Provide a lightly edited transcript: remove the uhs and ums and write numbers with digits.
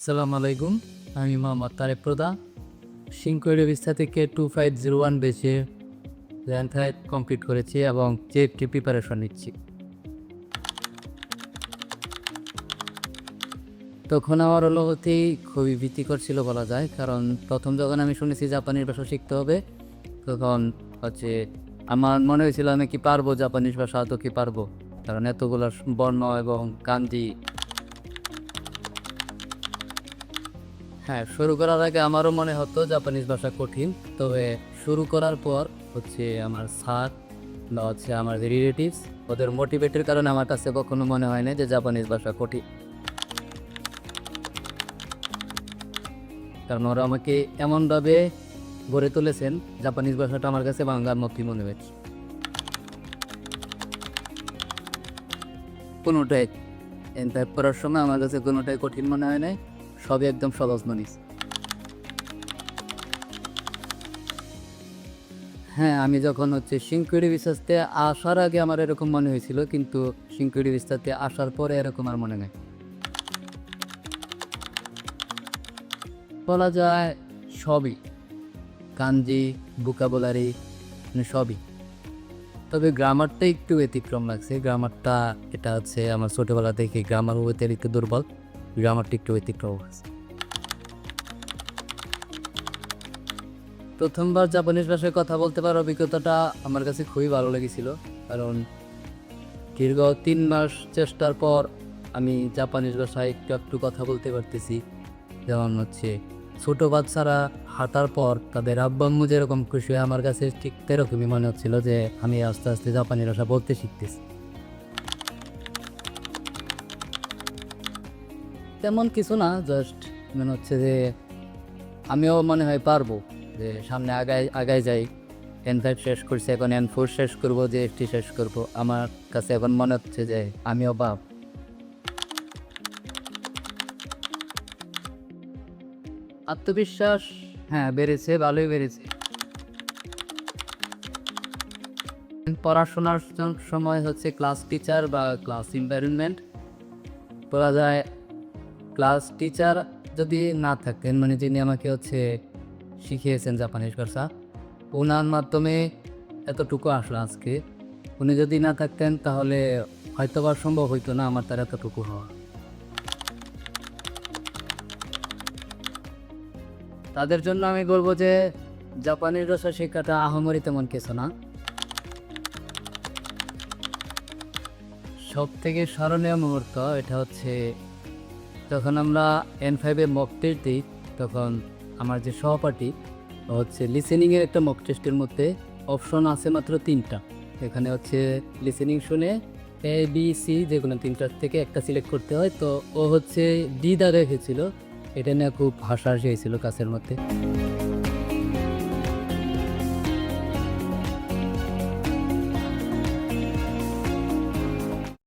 আসসালামু আলাইকুম। আমি মোহাম্মদ তারেক প্রধান। সিংকৈর বিস্তা থেকে 2501 বেচে র্যাঙ্ক কমপ্লিট করেছি এবং জেএফটি প্রিপারেশন নিচ্ছি। তখন আমার অনুভূতি খুবই ভীতিকর ছিল বলা যায়, কারণ প্রথম যখন আমি শুনেছি জাপানিজ ভাষা শিখতে হবে, তখন হচ্ছে আমার মনে হয়েছিল আমি কি পারবো জাপানিজ ভাষা, আদৌ কি পারবো, কারণ এতগুলো বর্ণ এবং কাঞ্জি। হ্যাঁ, শুরু করার আগে আমারও মনে হতো জাপানিজ ভাষা কঠিন, তবে শুরু করার পর আমার স্যার বা আমার যে রিলেটিভস, ওদের মোটিভেটের কারণে আমার কাছে কখনো মনে হয় না যে জাপানিজ ভাষা কঠিন, কারণ ওরা আমাকে এমনভাবে গড়ে তুলেছেন, জাপানিজ ভাষাটা আমার কাছে বাংলার মতোই মনে হয়েছে। কোনোটাই এনটাইপ করার সময় আমার কাছে কোনোটাই কঠিন মনে হয় নাই, সবই একদম সহজ মনে হয়েছে। হ্যাঁ, আমি যখন সিংকুড়ি বিস্তাতে আসার আগে আমার এরকম মনে হয়েছিল, কিন্তু সিংকুড়ি বিস্তাতে আসার পরে এরকম আর মনে নাই। বলা যায় সবই, কাঞ্জি, ভোকাবুলারি, সবই। তবে গ্রামারটা একটু ব্যতিক্রম লাগছে। গ্রামারটা এটা আমার ছোটোবেলা থেকে গ্রামার হতে একটু দুর্বল, গ্রামারটা একটু ব্যতিক্রম আছে। প্রথমবার জাপানিজ ভাষায় কথা বলতে পারার অভিজ্ঞতাটা আমার কাছে খুবই ভালো লেগেছিল, কারণ দীর্ঘ 3 মাস চেষ্টার পর আমি জাপানিজ ভাষায় একটু একটু কথা বলতে পারতেছি। যেমন ছোটো বাচ্চারা হাঁটার পর তাদের আব্বু আম্মু যেরকম খুশি হয়, আমার কাছে ঠিক তেরকমই মনে হচ্ছিল যে আমি আস্তে আস্তে জাপানি ভাষা বলতে শিখতেছি। তেমন কিছু না, জাস্ট মনে হচ্ছে যে আমিও মনে হয় পারবো, যে সামনে আগায় যাই। N5 শেষ করছি, এখন N4 শেষ করবো, জেএফটি শেষ করবো। আমার কাছে এখন মনে হচ্ছে যে আমিও বাপ। আত্মবিশ্বাস হ্যাঁ বেড়েছে, ভালোই বেড়েছে। পড়াশোনার সময় ক্লাস টিচার বা ক্লাস এনভায়রনমেন্ট বলা যায়। ক্লাস টিচার যদি না থাকতেন, মানে যিনি আমাকে শিখিয়েছেন জাপানিজ ভাষা, ওনার মাধ্যমে এতটুকু আসলো আজকে। উনি যদি না থাকতেন তাহলে হয়তো বা সম্ভব হইতো না আমার তার এতটুকু হওয়া। তাদের জন্য আমি বলবো যে জাপানিজ ভাষা শেখাটা আহামরি তেমন কিছু না। সব থেকে স্মরণীয় মুহূর্ত এটা যখন আমরা N5-এ মক টেস্ট দিই, তখন আমার যে সহপাঠী লিসেনিংয়ের একটা মক টেস্টের মধ্যে অপশন আছে মাত্র 3টা। এখানে লিসেনিং শুনে ABC যে কোনো 3টার থেকে একটা সিলেক্ট করতে হয়, তো ও ডি দা রেখেছিল। এটা নিয়ে খুব হাসাহাসি হয়েছিল কাছের মধ্যে।